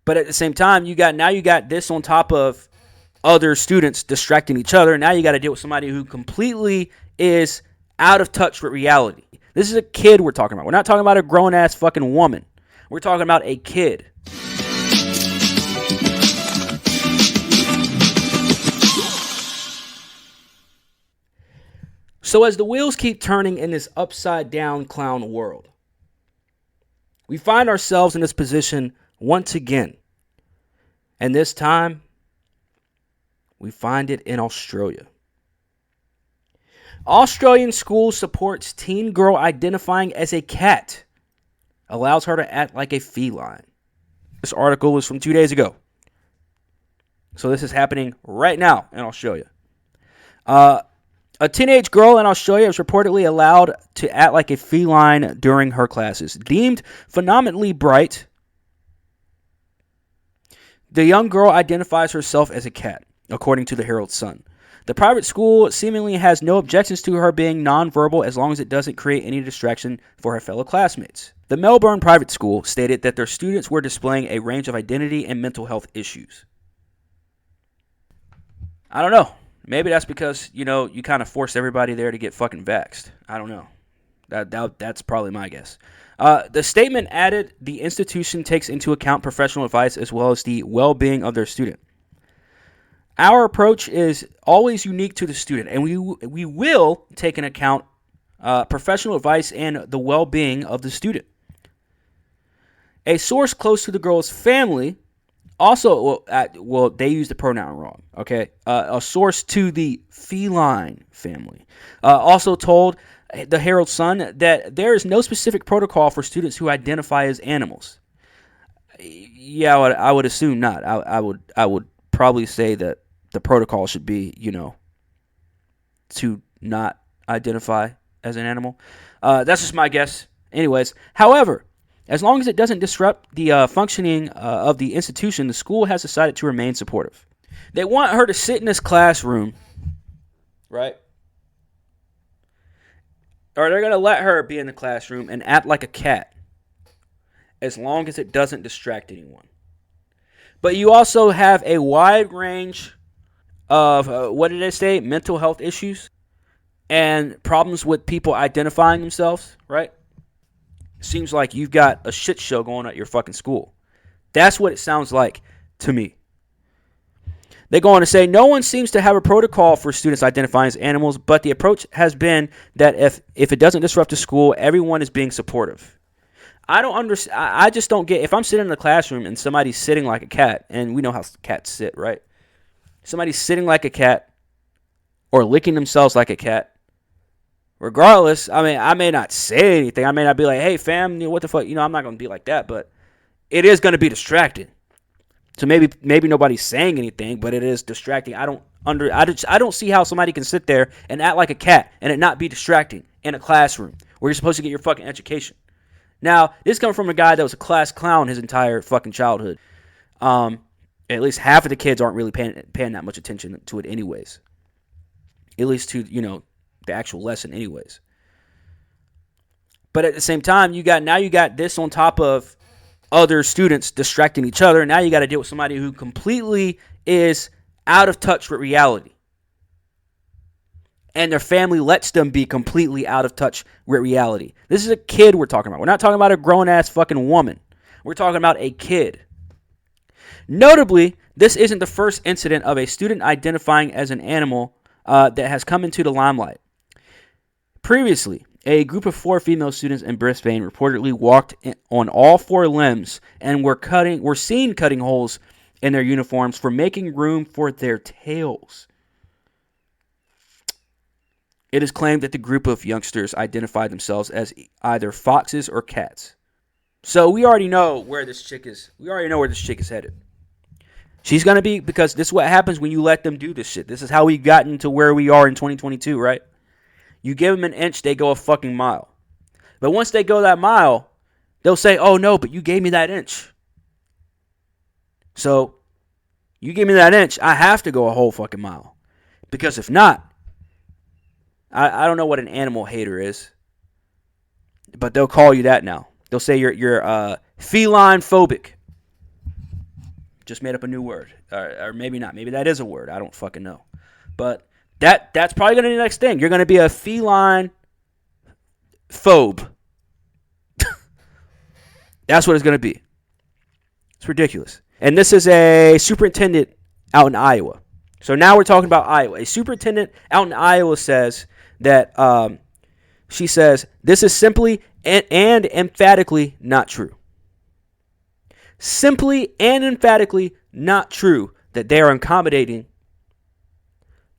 But at the same time, you got this on top of other students distracting each other. Now you got to deal with somebody who completely is out of touch with reality. This is a kid we're talking about. We're not talking about a grown-ass fucking woman. We're talking about a kid. So as the wheels keep turning in this upside-down clown world, we find ourselves in this position once again. And this time, we find it in Australia. Australian school supports teen girl identifying as a cat. Allows her to act like a feline. This article was from 2 days ago. So this is happening right now in Australia. A teenage girl in Australia is reportedly allowed to act like a feline during her classes. Deemed phenomenally bright, the young girl identifies herself as a cat, according to the Herald Sun. The private school seemingly has no objections to her being nonverbal as long as it doesn't create any distraction for her fellow classmates. The Melbourne private school stated that their students were displaying a range of identity and mental health issues. I don't know. Maybe that's because, you kind of force everybody there to get fucking vaxxed. I don't know. That's probably my guess. The statement added the institution takes into account professional advice as well as the well-being of their student. Our approach is always unique to the student, and we will take into account professional advice and the well-being of the student. A source close to the girl's family also, they use the pronoun wrong, okay? A source to the feline family also told the Herald Sun that there is no specific protocol for students who identify as animals. Yeah, I would assume not. I would probably say that the protocol should be, to not identify as an animal. That's just my guess. Anyways, however, as long as it doesn't disrupt the functioning of the institution, the school has decided to remain supportive. They want her to sit in this classroom, right? Or they're going to let her be in the classroom and act like a cat, as long as it doesn't distract anyone. But you also have a wide range of, what did they say, mental health issues and problems with people identifying themselves, right? Seems like you've got a shit show going on at your fucking school. That's what it sounds like to me. They go on to say, no one seems to have a protocol for students identifying as animals, but the approach has been that if it doesn't disrupt the school, everyone is being supportive. I don't understand. I just don't get, if I'm sitting in the classroom and somebody's sitting like a cat, and we know how cats sit, right? Somebody's sitting like a cat or licking themselves like a cat. Regardless, I may not say anything. I may not be like, hey, fam, what the fuck? I'm not going to be like that, but it is going to be distracting. So maybe nobody's saying anything, but it is distracting. I don't see how somebody can sit there and act like a cat and it not be distracting in a classroom where you're supposed to get your fucking education. Now, this comes from a guy that was a class clown his entire fucking childhood. At least half of the kids aren't really paying that much attention to it anyways. At least to, the actual lesson anyways. But at the same time, you got this on top of other students distracting each other. Now you got to deal with somebody who completely is out of touch with reality. And their family lets them be completely out of touch with reality. This is a kid we're talking about. We're not talking about a grown-ass fucking woman. We're talking about a kid. Notably, this isn't the first incident of a student identifying as an animal that has come into the limelight. Previously, a group of 4 female students in Brisbane reportedly walked on all 4 limbs and were seen cutting holes in their uniforms for making room for their tails. It is claimed that the group of youngsters identified themselves as either foxes or cats. So we already know where this chick is. We already know where this chick is headed. She's going to be, because this is what happens when you let them do this shit. This is how we gotten to where we are in 2022, right? You give them an inch, they go a fucking mile. But once they go that mile, they'll say, oh no, but you gave me that inch. So, you give me that inch, I have to go a whole fucking mile. Because if not, I don't know what an animal hater is. But they'll call you that now. They'll say you're feline phobic. Just made up a new word. Or maybe not. Maybe that is a word. I don't fucking know. But that's probably going to be the next thing. You're going to be a feline phobe. That's what it's going to be. It's ridiculous. And this is a superintendent out in Iowa. So now we're talking about Iowa. A superintendent out in Iowa says that she says this is simply and emphatically not true. Simply and emphatically not true that they are accommodating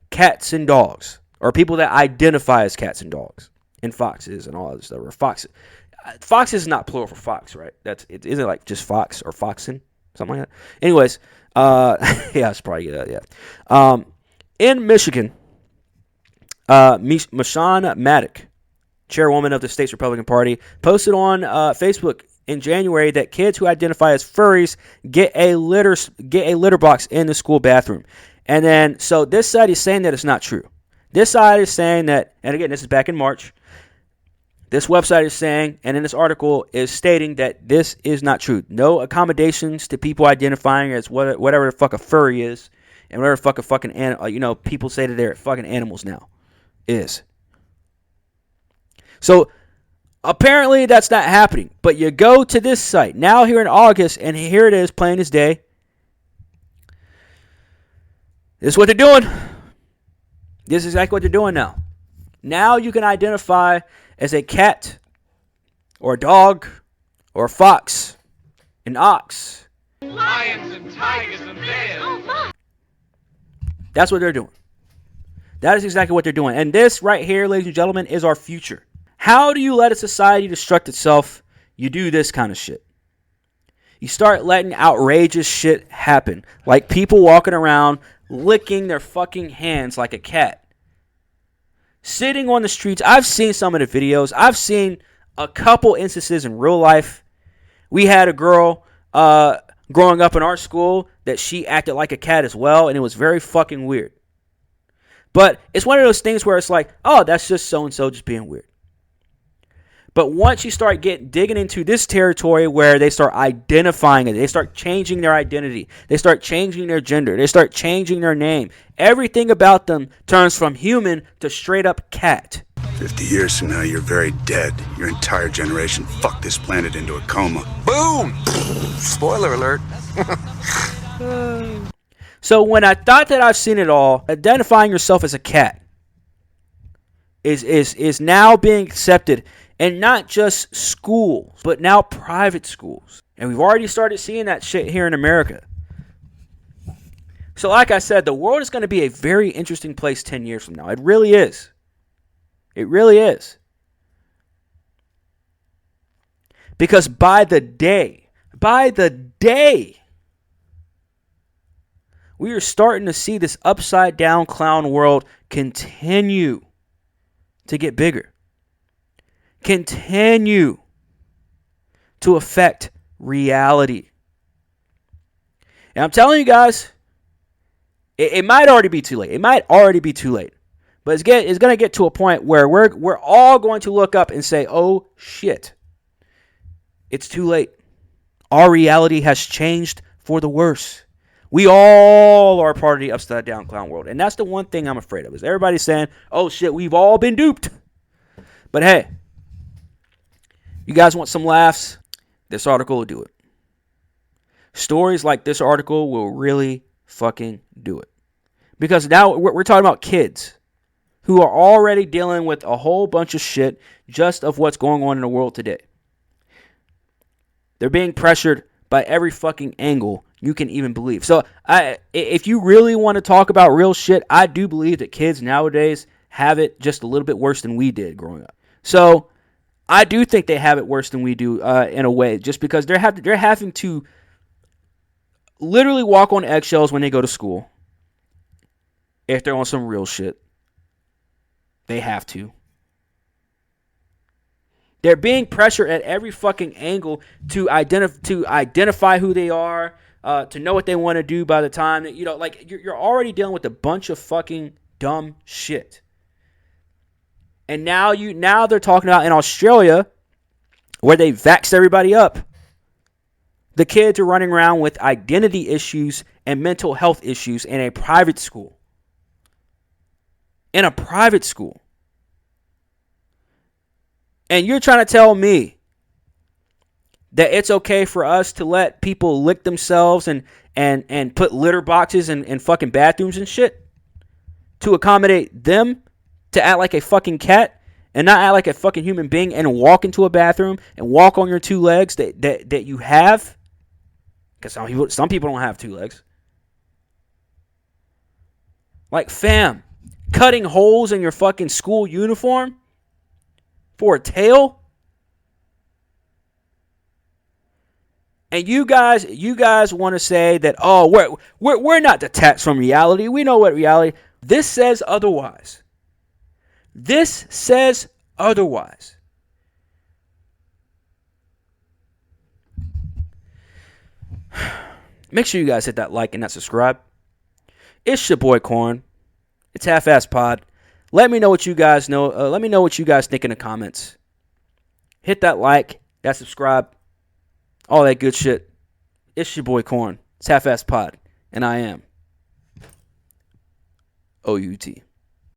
cats and dogs, or people that identify as cats and dogs, and foxes and all that stuff. Or foxes. Fox is not plural for fox, right? Isn't it like just fox or foxen, something like that. Anyways, yeah, it's probably that. Yeah. In Michigan, Mashon Maddock, chairwoman of the state's Republican Party, posted on Facebook in January that kids who identify as furries get a litter box in the school bathroom. And then, so this side is saying that it's not true. This side is saying that, and again, this is back in March. This website is saying, and in this article is stating that this is not true. No accommodations to people identifying as whatever the fuck a furry is, and whatever the fuck a fucking people say that they're fucking animals now is. So apparently that's not happening. But you go to this site now here in August, and here it is, plain as day. This is what they're doing. This is exactly what they're doing now. Now you can identify as a cat or a dog or a fox, an ox. Lions and tigers and bears. Oh, that's what they're doing. That is exactly what they're doing. And this right here, ladies and gentlemen, is our future. How do you let a society destruct itself? You do this kind of shit. You start letting outrageous shit happen. Like people walking around licking their fucking hands like a cat. Sitting on the streets. I've seen some of the videos. I've seen a couple instances in real life. We had a girl growing up in our school that she acted like a cat as well, and it was very fucking weird. But it's one of those things where it's like, oh, that's just so-and-so just being weird. But once you start digging into this territory where they start identifying it, they start changing their identity, they start changing their gender, they start changing their name. Everything about them turns from human to straight up cat. 50 years from now, you're very dead. Your entire generation fucked this planet into a coma. Boom! Spoiler alert. So when I thought that I've seen it all, identifying yourself as a cat is now being accepted. And not just schools, but now private schools. And we've already started seeing that shit here in America. So like I said, the world is going to be a very interesting place 10 years from now. It really is. It really is. Because by the day, we are starting to see this upside down clown world continue to get bigger. Continue to affect reality. And I'm telling you guys, it might already be too late. It might already be too late. But it's going to get to a point where we're all going to look up and say, oh, shit. It's too late. Our reality has changed for the worse. We all are part of the upside down clown world. And that's the one thing I'm afraid of. Is everybody saying, oh, shit, we've all been duped. But hey. You guys want some laughs? This article will do it. Stories like this article will really fucking do it. Because now we're talking about kids who are already dealing with a whole bunch of shit just of what's going on in the world today. They're being pressured by every fucking angle you can even believe. So if you really want to talk about real shit, I do believe that kids nowadays have it just a little bit worse than we did growing up. So I do think they have it worse than we do in a way, just because they're having to literally walk on eggshells when they go to school. If they're on some real shit, they have to. They're being pressured at every fucking angle to identify who they are, to know what they want to do by the time that, you're already dealing with a bunch of fucking dumb shit. And now they're talking about in Australia, where they vaxxed everybody up, The kids are running around with identity issues and mental health issues in a private school. In a private school. And you're trying to tell me that it's okay for us to let people lick themselves and put litter boxes in fucking bathrooms and shit to accommodate them to act like a fucking cat and not act like a fucking human being and walk into a bathroom and walk on your two legs that you have? Because some people don't have two legs. Like, fam, cutting holes in your fucking school uniform for a tail? And you guys want to say that, oh, we're not detached from reality. We know what reality. This says otherwise. This says otherwise. Make sure you guys hit that like and that subscribe. It's your boy Corn. It's Half-Ass Pod. Let me know what you guys know. Let me know what you guys think in the comments. Hit that like, that subscribe, all that good shit. It's your boy Corn. It's Half-Ass Pod. And I am OUT.